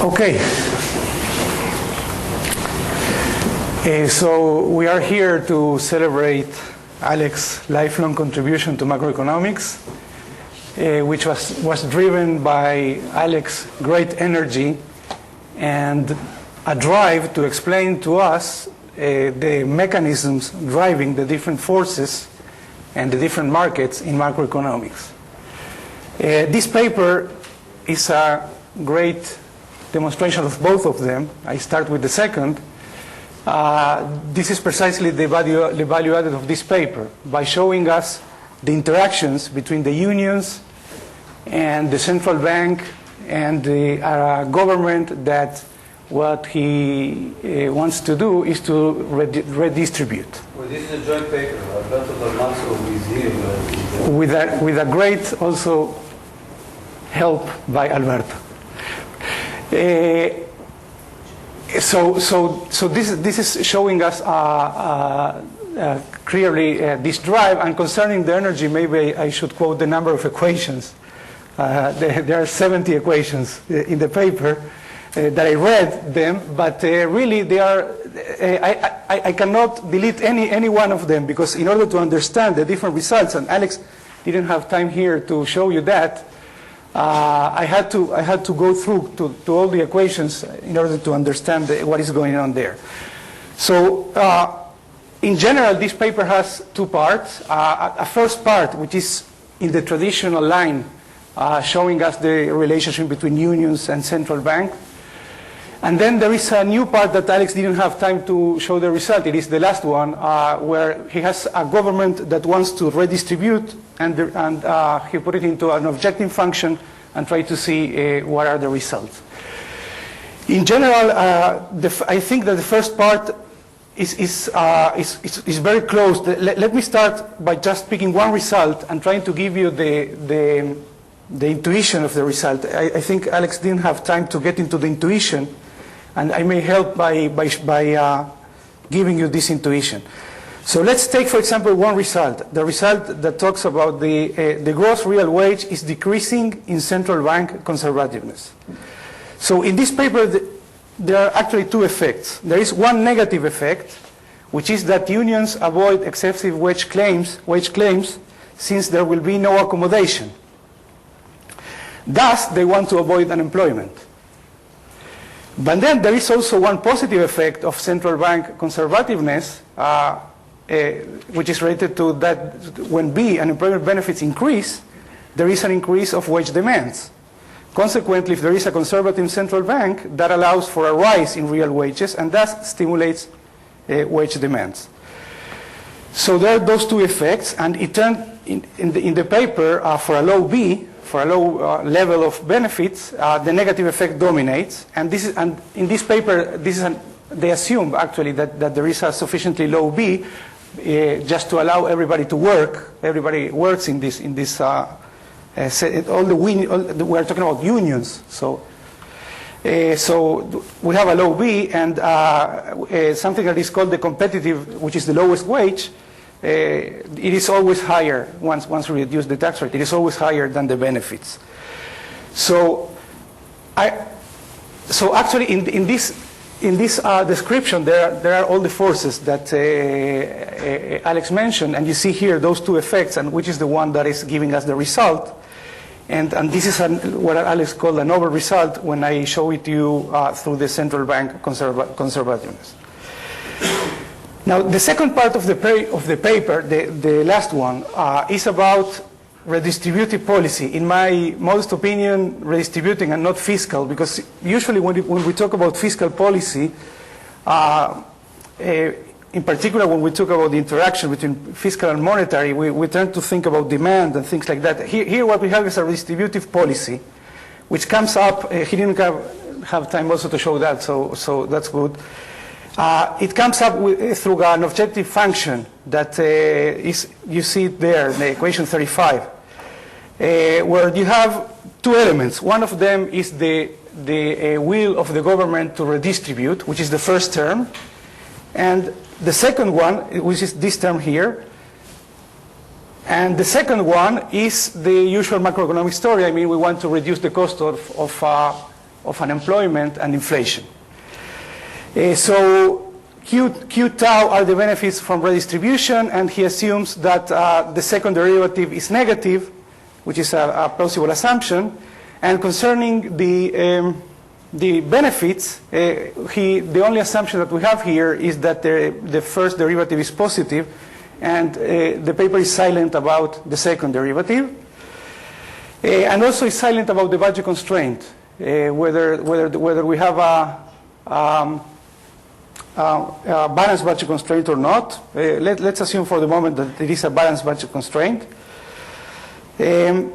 Okay. So we are here to celebrate Alex's lifelong contribution to macroeconomics, which was driven by Alex's great energy and a drive to explain to us the mechanisms driving the different forces and the different markets in macroeconomics. This paper is a great demonstration of both of them. I start with the second. This is precisely the value added of this paper, by showing us the interactions between the unions and the central bank and the government, that what he wants to do is to redistribute. Well, this is a joint paper. Alberto Dalmazzo is here. With a great also help by Alberto. So this is showing us clearly this drive. And concerning the energy, maybe I should quote the number of equations. There are 70 equations in the paper that I read them, but really they are. I cannot delete any one of them, because in order to understand the different results, and Alex didn't have time here to show you that. I had to go through to all the equations in order to understand what is going on there. So in general, this paper has two parts. A first part, which is in the traditional line, showing us the relationship between unions and central bank. And then there is a new part that Alex didn't have time to show the result. It is the last one, where he has a government that wants to redistribute, and he put it into an objective function and try to see what are the results. In general, I think that the first part is very close. Let me start by just picking one result and trying to give you the intuition of the result. I think Alex didn't have time to get into the intuition, and I may help by giving you this intuition. So let's take, for example, one result. The result that talks about the gross real wage is decreasing in central bank conservativeness. So in this paper, there are actually two effects. There is one negative effect, which is that unions avoid excessive wage claims, since there will be no accommodation. Thus, they want to avoid unemployment. But then there is also one positive effect of central bank conservativeness, which is related to that when unemployment benefits increase, there is an increase of wage demands. Consequently, if there is a conservative central bank, that allows for a rise in real wages and thus stimulates wage demands. So there are those two effects, and it turned in the paper for a low B, for a low level of benefits, the negative effect dominates. And in this paper, they assume actually that there is a sufficiently low B just to allow everybody to work. Everybody works in this. We're talking about unions. So we have a low B, and something that is called the competitive, which is the lowest wage. It is always higher once we reduce the tax rate. It is always higher than the benefits. So actually in this description there are all the forces that Alex mentioned, and you see here those two effects, and which is the one that is giving us the result. And this is what Alex called an over result when I show it to you through the central bank conservativeness. Now, the second part of the paper, the last one, is about redistributive policy. In my modest opinion, redistributing and not fiscal, because usually when we talk about fiscal policy, in particular when we talk about the interaction between fiscal and monetary, we tend to think about demand and things like that. Here what we have is a redistributive policy, which comes up. He didn't have time also to show that, so that's good. It comes up through an objective function that you see it there in the equation 35, where you have two elements. One of them is the will of the government to redistribute, which is the first term, and the second one, which is this term here, and the second one is the usual macroeconomic story. I mean, we want to reduce the cost of of unemployment and inflation. So Q tau are the benefits from redistribution, and he assumes that the second derivative is negative, which is a plausible assumption. And concerning the benefits, the only assumption that we have here is that the first derivative is positive, and the paper is silent about the second derivative. And also is silent about the budget constraint, whether we have a balanced budget constraint or not. Let's assume for the moment that it is a balanced budget constraint. And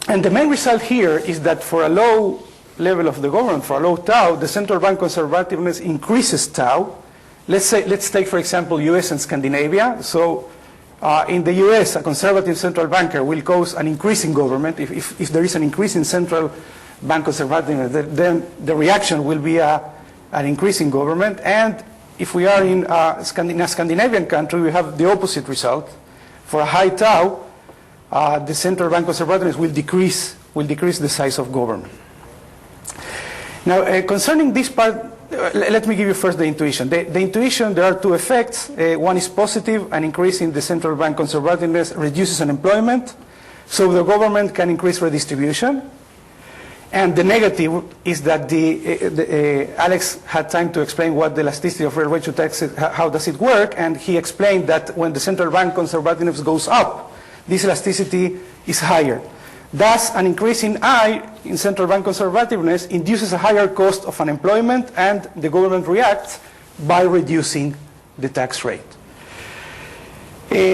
the main result here is that for a low level of the government, for a low tau, the central bank conservativeness increases tau. Let's take, for example, US and Scandinavia. So in the US, a conservative central banker will cause an increase in government. If there is an increase in central bank conservativeness, then the reaction will be an increase in government. And if we are in a Scandinavian country, we have the opposite result. For a high tau, the central bank conservativeness will decrease the size of government. Now, concerning this part, let me give you first the intuition. The intuition, there are two effects. One is positive, an increase in the central bank conservativeness reduces unemployment, so the government can increase redistribution. And the negative is that Alex had time to explain what the elasticity of real wage to taxes, how does it work, and he explained that when the central bank conservativeness goes up, this elasticity is higher. Thus, an increase in I, in central bank conservativeness, induces a higher cost of unemployment, and the government reacts by reducing the tax rate.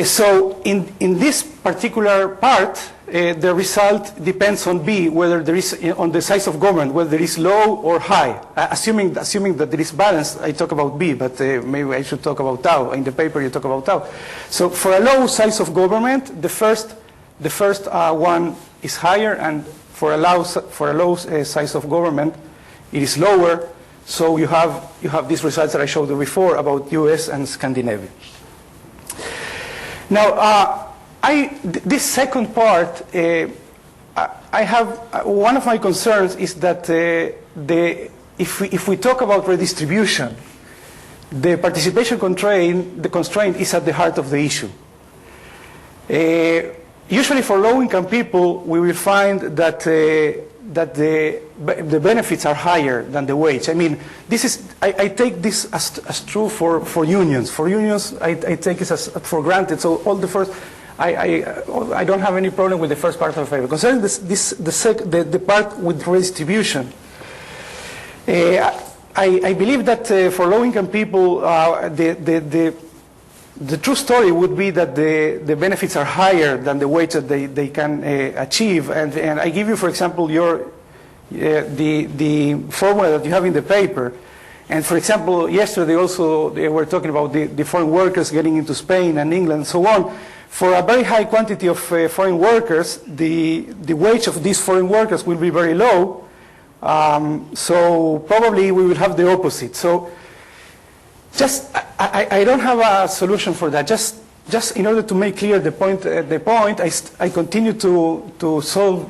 So in this particular part, the result depends on B, whether there is, on the size of government, whether there is low or high. Assuming that there is balance, I talk about B, but maybe I should talk about tau. In the paper, you talk about tau. So for a low size of government, the first one is higher, and for a low size of government, it is lower. So you have these results that I showed you before about US and Scandinavia. Now, this second part, I have one of my concerns is that if we talk about redistribution, the participation constraint is at the heart of the issue. Usually, for low-income people, we will find that the benefits are higher than the wage. I mean, I take this as true for unions. For unions, I take this as for granted. So all the first, I don't have any problem with the first part of the paper. Concerning the part with redistribution, I believe that for low-income people, the true story would be that the benefits are higher than the wage that they can achieve. And I give you, for example, the formula that you have in the paper. And for example, yesterday also they were talking about the foreign workers getting into Spain and England and so on. For a very high quantity of foreign workers, the wage of these foreign workers will be very low. So probably we will have the opposite. So I don't have a solution for that. Just in order to make clear the point, I continue to solve.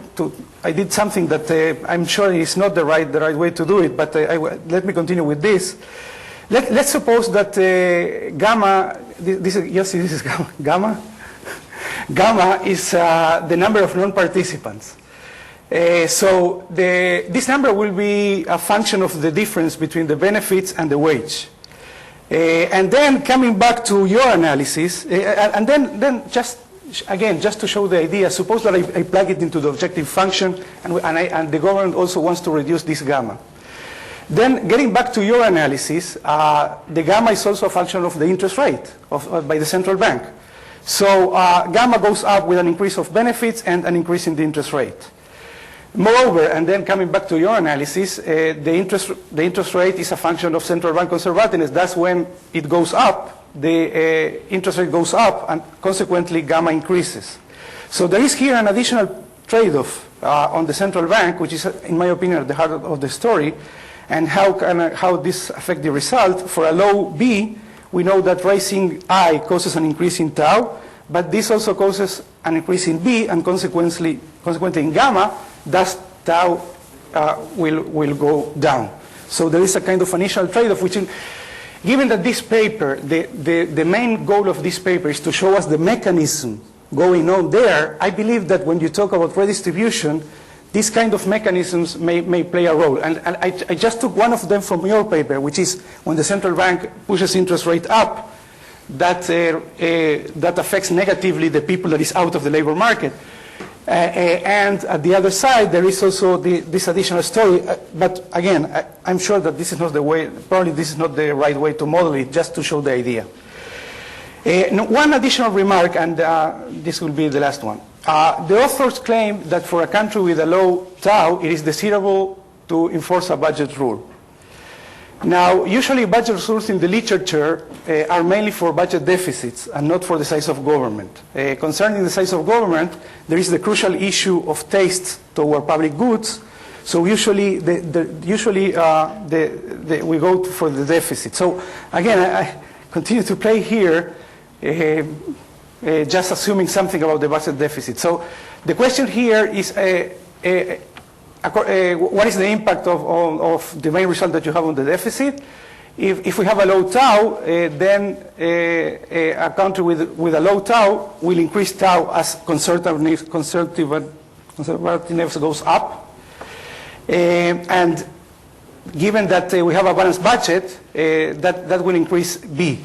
I did something that I'm sure is not the right way to do it, but let me continue with this. Let's suppose that gamma. This is gamma. Gamma is the number of non-participants. So this number will be a function of the difference between the benefits and the wage. And then coming back to your analysis, and then just to show the idea, suppose that I plug it into the objective function, and the government also wants to reduce this gamma. Then getting back to your analysis, the gamma is also a function of the interest rate by the central bank. So gamma goes up with an increase of benefits and an increase in the interest rate. Moreover, and then coming back to your analysis, the interest rate is a function of central bank conservativeness. That's when it goes up, the interest rate goes up, and consequently gamma increases. So there is here an additional trade-off on the central bank, which is, in my opinion, at the heart of the story. And how this affects the result? For a low B, we know that raising I causes an increase in tau, but this also causes an increase in B, and consequently in gamma. Thus, tau will go down. So there is a kind of initial trade-off, which, given that this paper, the main goal of this paper is to show us the mechanism going on there, I believe that when you talk about redistribution, these kind of mechanisms may play a role. And I just took one of them from your paper, which is when the central bank pushes interest rate up, that affects negatively the people that is out of the labor market. And at the other side, there is also this additional story. But again, I'm sure that this is not the way, probably this is not the right way to model it, just to show the idea. One additional remark, and this will be the last one. The authors claim that for a country with a low tau, it is desirable to enforce a budget rule. Now, usually budget rules in the literature are mainly for budget deficits and not for the size of government. Concerning the size of government, there is the crucial issue of taste toward public goods. So usually, we go for the deficit. So again, I continue to play here, just assuming something about the budget deficit. So the question here is, what is the impact of the main result that you have on the deficit? If we have a low tau, then a country with a low tau will increase tau as conservativeness goes up. And given that we have a balanced budget, that will increase B.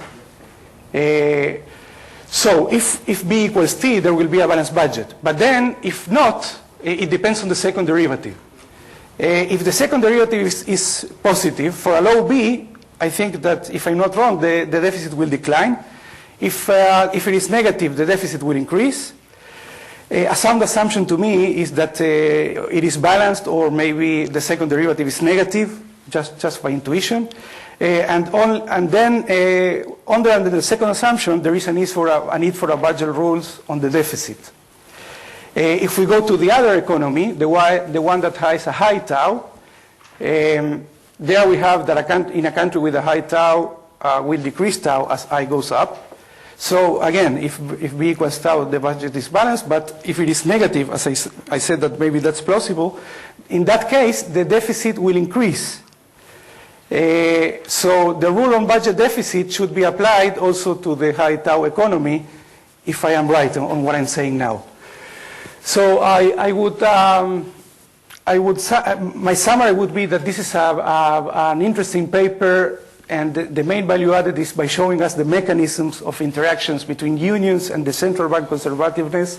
So if B equals T, there will be a balanced budget. But then, if not, it depends on the second derivative. If the second derivative is positive, for a low B, I think that, if I'm not wrong, the deficit will decline. If it is negative, the deficit will increase. A sound assumption to me is that it is balanced, or maybe the second derivative is negative, just by intuition. And then, under the second assumption, there is a need for a budget rules on the deficit. If we go to the other economy, the one that has a high tau, there we have that in a country with a high tau will decrease tau as I goes up. So again, if B equals tau, the budget is balanced. But if it is negative, as I said that maybe that's plausible, in that case, the deficit will increase. So the rule on budget deficit should be applied also to the high tau economy, if I am right on what I'm saying now. So my summary would be that this is an interesting paper, and the main value added is by showing us the mechanisms of interactions between unions and the central bank conservativeness,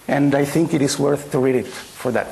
and I think it is worth to read it for that.